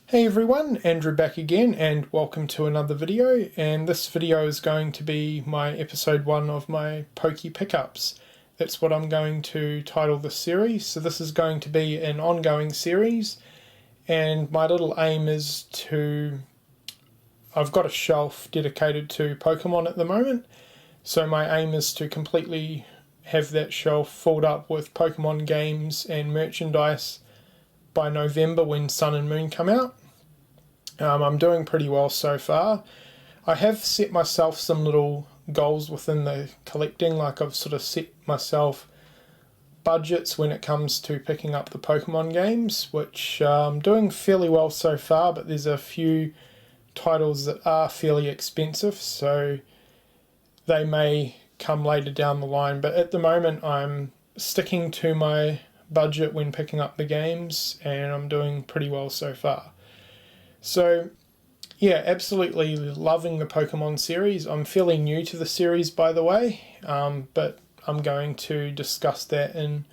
Hey everyone, Andrew back again and welcome to another video, and this video is going to be my episode 1 of my Poke Pickups. That's what I'm going to title this series. So this is going to be an ongoing series, and my little aim is I've got a shelf dedicated to Pokemon at the moment, so my aim is to completely have that shelf filled up with Pokemon games and merchandise by November when Sun and Moon come out. I'm doing pretty well so far. I have set myself some little goals within the collecting, like I've sort of set myself budgets when it comes to picking up the Pokemon games, which I'm doing fairly well so far, but there's a few titles that are fairly expensive, so they may come later down the line, but at the moment I'm sticking to my budget when picking up the games, and I'm doing pretty well so far. So yeah, absolutely loving the Pokemon series. I'm fairly new to the series, by the way, but I'm going to discuss that in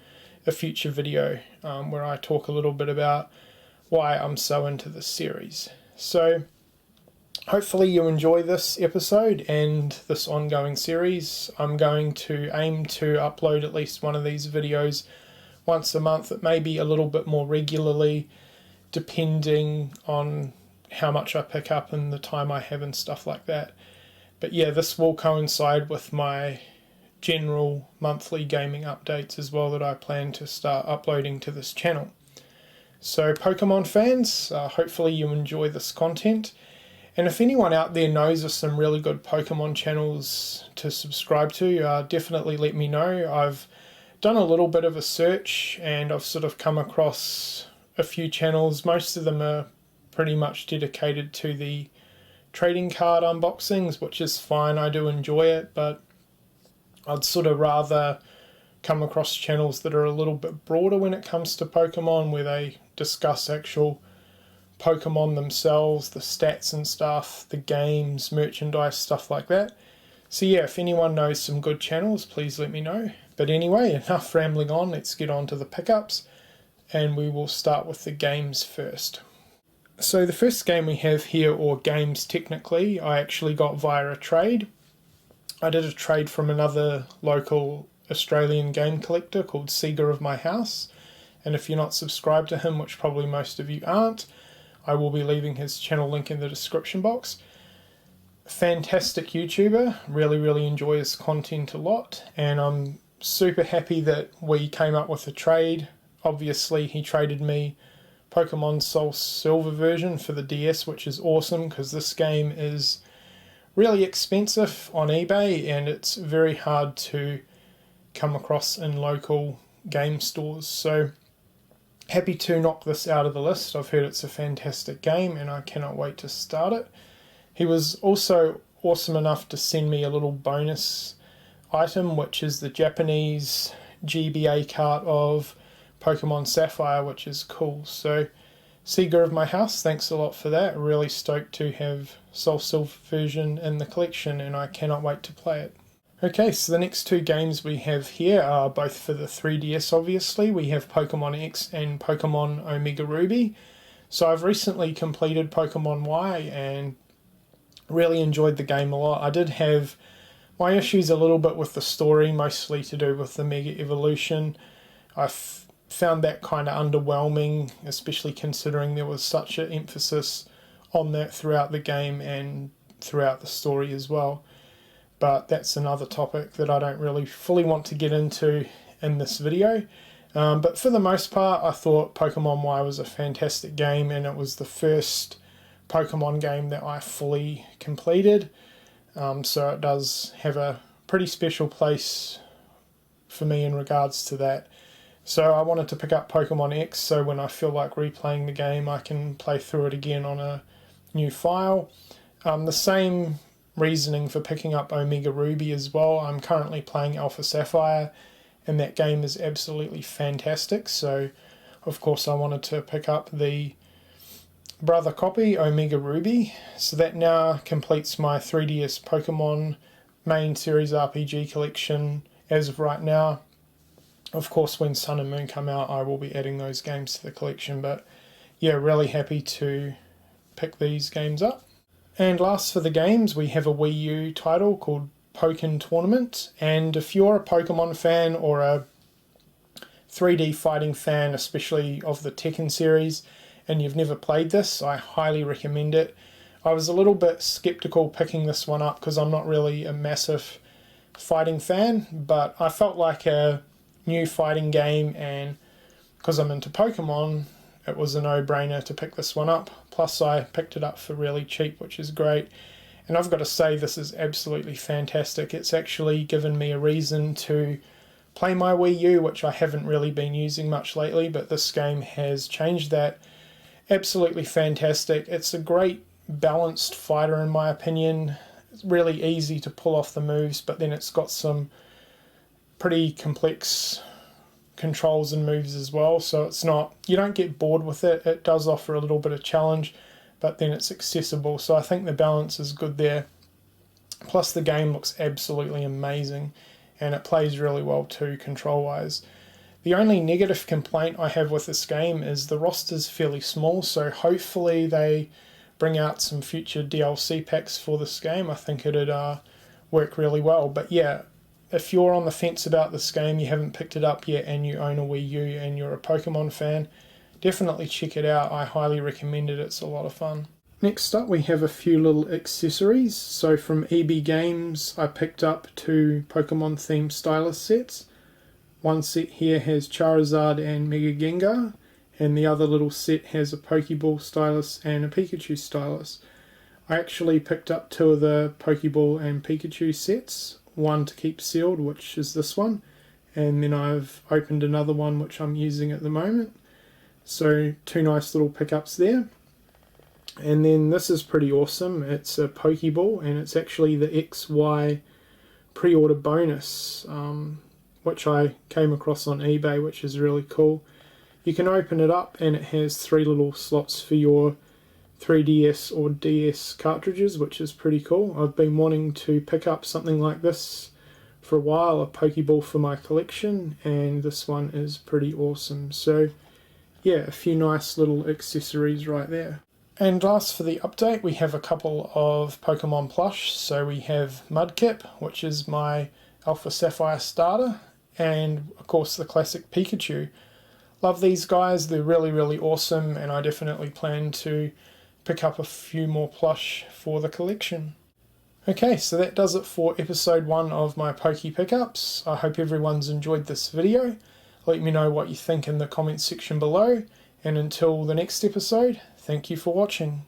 a future video where I talk a little bit about why I'm so into this series. So hopefully you enjoy this episode and this ongoing series. I'm going to aim to upload at least one of these videos once a month. It may be a little bit more regularly depending on how much I pick up and the time I have and stuff like that. But yeah, this will coincide with my general monthly gaming updates as well that I plan to start uploading to this channel. So Pokemon fans, hopefully you enjoy this content. And if anyone out there knows of some really good Pokemon channels to subscribe to, definitely let me know. I've done a little bit of a search and I've sort of come across a few channels. Most of them are pretty much dedicated to the trading card unboxings, which is fine. I do enjoy it, but I'd sort of rather come across channels that are a little bit broader when it comes to Pokemon, where they discuss actual Pokemon themselves, the stats and stuff, the games, merchandise, stuff like that. So yeah, if anyone knows some good channels, please let me know. But anyway, enough rambling on, let's get on to the pickups, and we will start with the games first. So the first game we have here, or games technically, I actually got via a trade. I did a trade from another local Australian game collector called Seeger of My House, and if you're not subscribed to him, which probably most of you aren't, I will be leaving his channel link in the description box. Fantastic YouTuber, really enjoy his content a lot, and I'm super happy that we came up with a trade. Obviously he traded me Pokemon Soul Silver version for the DS, which is awesome because this game is really expensive on eBay and it's very hard to come across in local game stores. So happy to knock this out of the list. I've heard it's a fantastic game and I cannot wait to start it. He was also awesome enough to send me a little bonus item, which is the Japanese GBA cart of Pokemon Sapphire, which is cool. So Seeger of My House, thanks a lot for that. Really stoked to have Soul Silver version in the collection and I cannot wait to play it. Okay, so the next two games we have here are both for the 3DS obviously. We have Pokemon X and Pokemon Omega Ruby. So I've recently completed Pokemon Y and really enjoyed the game a lot. I did have my issues a little bit with the story, mostly to do with the Mega Evolution. I found that kind of underwhelming, especially considering there was such an emphasis on that throughout the game and throughout the story as well. But that's another topic that I don't really fully want to get into in this video. But for the most part, I thought Pokemon Y was a fantastic game, and it was the first Pokemon game that I fully completed. So it does have a pretty special place for me in regards to that. So I wanted to pick up Pokemon X, so when I feel like replaying the game, I can play through it again on a new file. The same reasoning for picking up Omega Ruby as well. I'm currently playing Alpha Sapphire, and that game is absolutely fantastic. So, of course, I wanted to pick up the brother copy, Omega Ruby. So that now completes my 3DS Pokemon main series RPG collection as of right now. Of course, when Sun and Moon come out, I will be adding those games to the collection, but yeah, really happy to pick these games up. And last for the games, we have a Wii U title called Pokken Tournament, and if you're a Pokemon fan or a 3D fighting fan, especially of the Tekken series, and you've never played this, I highly recommend it. I was a little bit skeptical picking this one up because I'm not really a massive fighting fan, but I felt like a new fighting game, and because I'm into Pokemon, it was a no-brainer to pick this one up. Plus I picked it up for really cheap, which is great. And I've got to say, this is absolutely fantastic. It's actually given me a reason to play my Wii U, which I haven't really been using much lately, but this game has changed that. Absolutely fantastic. It's a great balanced fighter in my opinion. It's really easy to pull off the moves, but then it's got some pretty complex controls and moves as well, so it's not, you don't get bored with it. It does offer a little bit of challenge, but then it's accessible, so I think the balance is good there. Plus the game looks absolutely amazing, and it plays really well too, control wise. The only negative complaint I have with this game is the roster's fairly small, so hopefully they bring out some future DLC packs for this game. I think it'd work really well. But yeah, if you're on the fence about this game, you haven't picked it up yet, and you own a Wii U and you're a Pokemon fan, definitely check it out. I highly recommend it. It's a lot of fun. Next up we have a few little accessories. So from EB Games I picked up 2 Pokemon themed stylus sets. One set here has Charizard and Mega Gengar, and the other little set has a Pokeball stylus and a Pikachu stylus. I actually picked up 2 of the Pokeball and Pikachu sets, one to keep sealed, which is this one, and then I've opened another one which I'm using at the moment. So 2 nice little pickups there. And then this is pretty awesome. It's a Pokeball, and it's actually the XY pre-order bonus, which I came across on eBay, which is really cool. You can open it up and it has 3 little slots for your 3DS or DS cartridges, which is pretty cool. I've been wanting to pick up something like this for a while, a Pokeball for my collection, and this one is pretty awesome. So yeah, a few nice little accessories right there. And last for the update, we have a couple of Pokemon plush. So we have Mudkip, which is my Alpha Sapphire starter, and of course the classic Pikachu. Love these guys, they're really awesome, and I definitely plan to pick up a few more plush for the collection. Okay, so that does it for episode 1 of my Poke Pickups. I hope everyone's enjoyed this video. Let me know what you think in the comments section below, and until the next episode, thank you for watching.